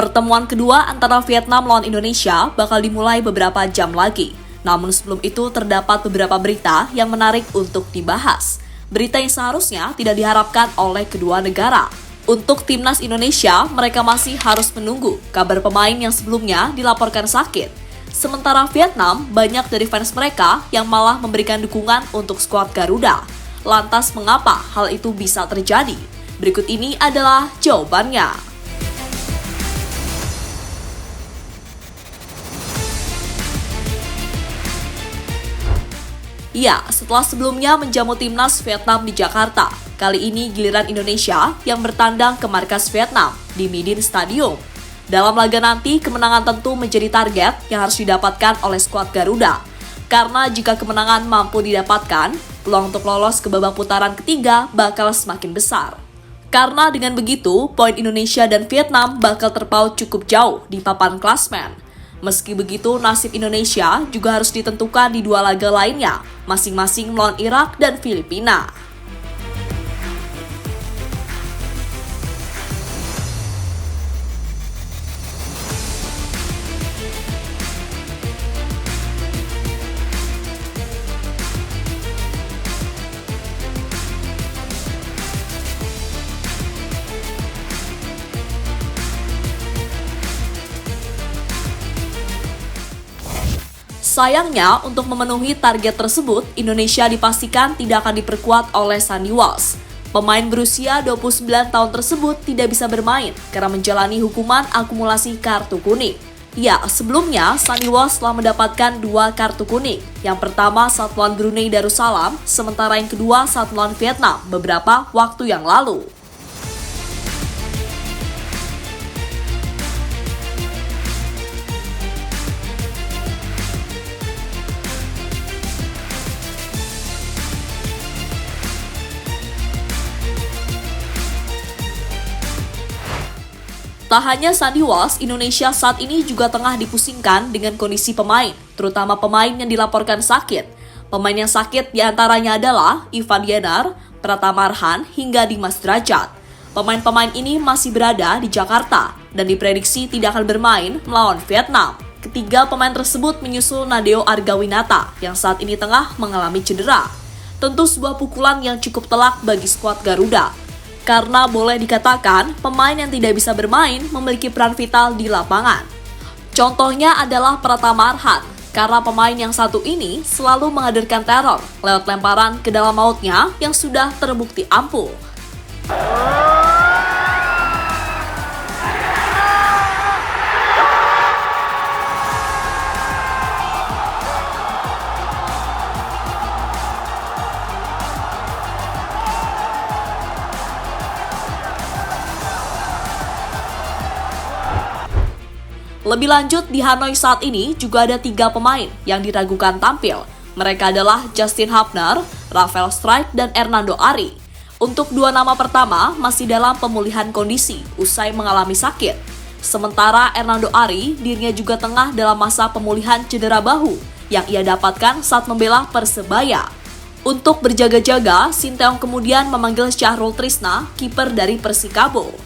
Pertemuan kedua antara Vietnam lawan Indonesia bakal dimulai beberapa jam lagi. Namun sebelum itu terdapat beberapa berita yang menarik untuk dibahas. Berita yang seharusnya tidak diharapkan oleh kedua negara. Untuk timnas Indonesia, mereka masih harus menunggu kabar pemain yang sebelumnya dilaporkan sakit. Sementara Vietnam, banyak dari fans mereka yang malah memberikan dukungan untuk skuad Garuda. Lantas mengapa hal itu bisa terjadi? Berikut ini adalah jawabannya. Ya, setelah sebelumnya menjamu timnas Vietnam di Jakarta, kali ini giliran Indonesia yang bertandang ke markas Vietnam di My Dinh Stadium. Dalam laga nanti, kemenangan tentu menjadi target yang harus didapatkan oleh skuad Garuda. Karena jika kemenangan mampu didapatkan, peluang untuk lolos ke babak putaran ketiga bakal semakin besar. Karena dengan begitu, poin Indonesia dan Vietnam bakal terpaut cukup jauh di papan klasmen. Meski begitu, nasib Indonesia juga harus ditentukan di dua laga lainnya, masing-masing melawan Irak dan Filipina. Sayangnya, untuk memenuhi target tersebut, Indonesia dipastikan tidak akan diperkuat oleh Sandy Walsh. Pemain berusia 29 tahun tersebut tidak bisa bermain karena menjalani hukuman akumulasi kartu kuning. Ya, sebelumnya Sandy Walsh telah mendapatkan 2 kartu kuning. Yang pertama saat melawan Brunei Darussalam, sementara yang kedua saat melawan Vietnam beberapa waktu yang lalu. Tak hanya Sandy Walsh, Indonesia saat ini juga tengah dipusingkan dengan kondisi pemain, terutama pemain yang dilaporkan sakit. Pemain yang sakit diantaranya adalah Ivan Yenar, Pratama Arhan, hingga Dimas Drajat. Pemain-pemain ini masih berada di Jakarta dan diprediksi tidak akan bermain melawan Vietnam. Ketiga pemain tersebut menyusul Nadeo Argawinata yang saat ini tengah mengalami cedera. Tentu sebuah pukulan yang cukup telak bagi skuad Garuda. Karena boleh dikatakan, pemain yang tidak bisa bermain memiliki peran vital di lapangan. Contohnya adalah Pratama Arhan, karena pemain yang satu ini selalu menghadirkan teror lewat lemparan ke dalam mautnya yang sudah terbukti ampuh. Lebih lanjut, di Hanoi saat ini juga ada 3 pemain yang diragukan tampil. Mereka adalah Justin Hubner, Rafael Strijk, dan Hernando Ari. Untuk 2 nama pertama masih dalam pemulihan kondisi usai mengalami sakit. Sementara Hernando Ari dirinya juga tengah dalam masa pemulihan cedera bahu yang ia dapatkan saat membela Persebaya. Untuk berjaga-jaga, Sinteyong kemudian memanggil Syahrul Trisna, kiper dari Persikabo.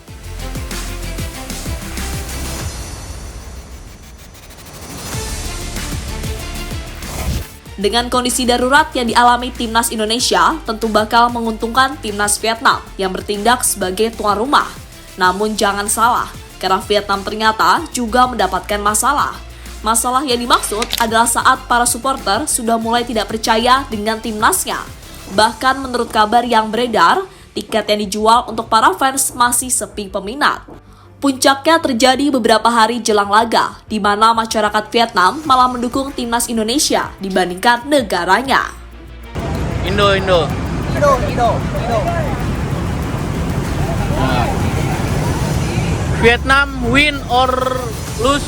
Dengan kondisi darurat yang dialami timnas Indonesia, tentu bakal menguntungkan timnas Vietnam yang bertindak sebagai tuan rumah. Namun jangan salah, karena Vietnam ternyata juga mendapatkan masalah. Masalah yang dimaksud adalah saat para supporter sudah mulai tidak percaya dengan timnasnya. Bahkan menurut kabar yang beredar, tiket yang dijual untuk para fans masih sepi peminat. Puncaknya terjadi beberapa hari jelang laga, di mana masyarakat Vietnam malah mendukung timnas Indonesia dibandingkan negaranya. Indo. Vietnam win or lose?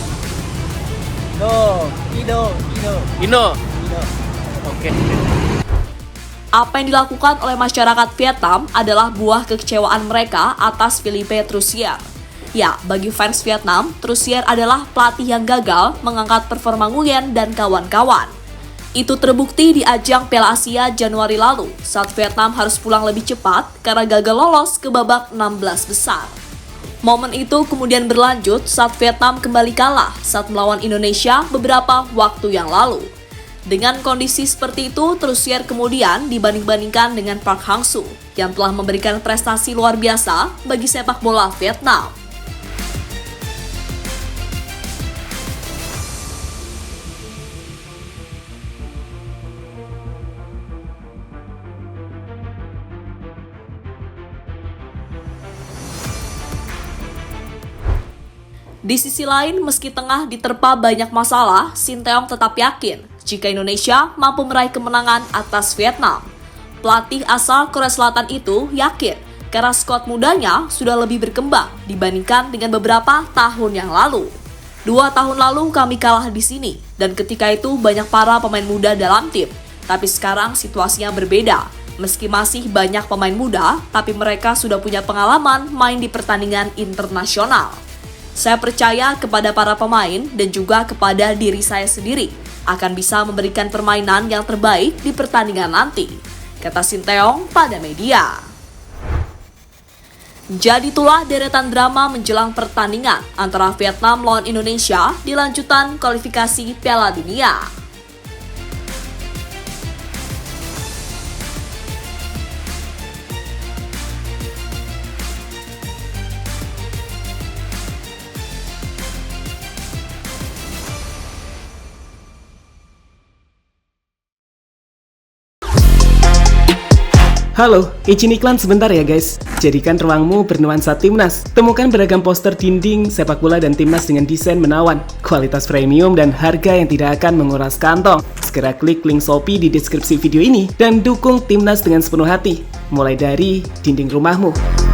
Indo. Oke. Apa yang dilakukan oleh masyarakat Vietnam adalah buah kekecewaan mereka atas Philippe Troussier. Ya, bagi fans Vietnam, Troussier adalah pelatih yang gagal mengangkat performa Nguyen dan kawan-kawan. Itu terbukti di ajang Piala Asia Januari lalu, saat Vietnam harus pulang lebih cepat karena gagal lolos ke babak 16 besar. Momen itu kemudian berlanjut saat Vietnam kembali kalah saat melawan Indonesia beberapa waktu yang lalu. Dengan kondisi seperti itu, tersier kemudian dibanding-bandingkan dengan Park Hang-seo yang telah memberikan prestasi luar biasa bagi sepak bola Vietnam. Di sisi lain, meski tengah diterpa banyak masalah, Sinteyong tetap yakin jika Indonesia mampu meraih kemenangan atas Vietnam. Pelatih asal Korea Selatan itu yakin karena skuad mudanya sudah lebih berkembang dibandingkan dengan beberapa tahun yang lalu. 2 tahun lalu kami kalah di sini, dan ketika itu banyak para pemain muda dalam tim. Tapi sekarang situasinya berbeda. Meski masih banyak pemain muda, tapi mereka sudah punya pengalaman main di pertandingan internasional. Saya percaya kepada para pemain dan juga kepada diri saya sendiri akan bisa memberikan permainan yang terbaik di pertandingan nanti, kata Sinteyong pada media. Jadi itulah deretan drama menjelang pertandingan antara Vietnam lawan Indonesia di lanjutan kualifikasi Piala Dunia. Halo, izin iklan sebentar ya guys. Jadikan ruangmu bernuansa timnas. Temukan beragam poster dinding, sepak bola dan timnas dengan desain menawan, kualitas premium dan harga yang tidak akan menguras kantong. Segera klik link Shopee di deskripsi video ini dan dukung timnas dengan sepenuh hati. Mulai dari dinding rumahmu.